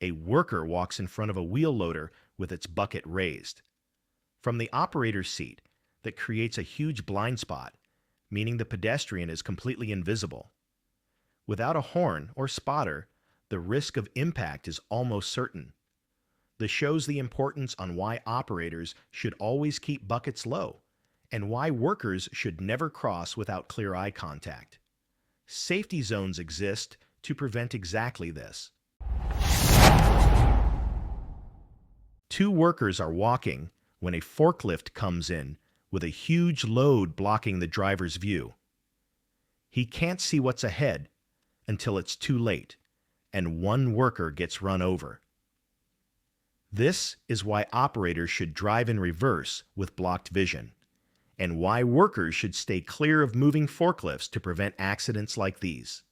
A worker walks in front of a wheel loader with its bucket raised. From the operator's seat, that creates a huge blind spot, meaning the pedestrian is completely invisible. Without a horn or spotter, the risk of impact is almost certain. This shows the importance on why operators should always keep buckets low and why workers should never cross without clear eye contact. Safety zones exist to prevent exactly this. Two workers are walking when a forklift comes in with a huge load blocking the driver's view. He can't see what's ahead until it's too late, and one worker gets run over. This is why operators should drive in reverse with blocked vision, and why workers should stay clear of moving forklifts to prevent accidents like these.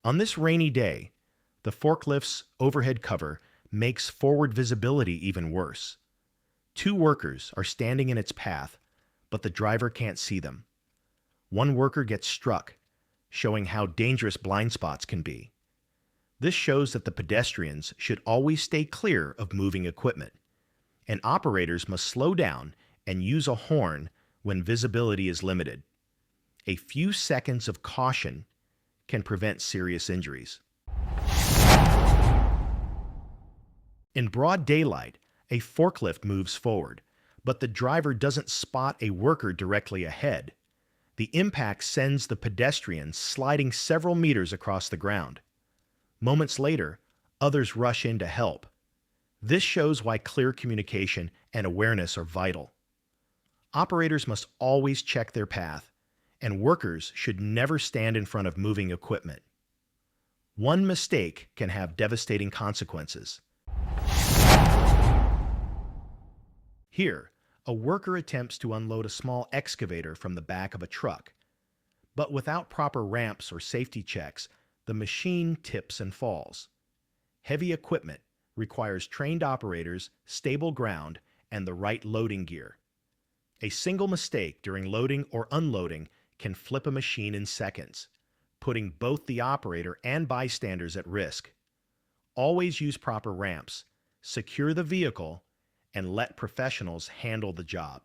On this rainy day, the forklift's overhead cover makes forward visibility even worse. Two workers are standing in its path, but the driver can't see them. One worker gets struck, showing how dangerous blind spots can be. This shows that the pedestrians should always stay clear of moving equipment, and operators must slow down and use a horn when visibility is limited. A few seconds of caution can prevent serious injuries. In broad daylight, a forklift moves forward, but the driver doesn't spot a worker directly ahead. The impact sends the pedestrian sliding several meters across the ground. Moments later, others rush in to help. This shows why clear communication and awareness are vital. Operators must always check their path, and workers should never stand in front of moving equipment. One mistake can have devastating consequences. Here, a worker attempts to unload a small excavator from the back of a truck, but without proper ramps or safety checks, the machine tips and falls. Heavy equipment requires trained operators, stable ground, and the right loading gear. A single mistake during loading or unloading can flip a machine in seconds, putting both the operator and bystanders at risk. Always use proper ramps, secure the vehicle, and let professionals handle the job.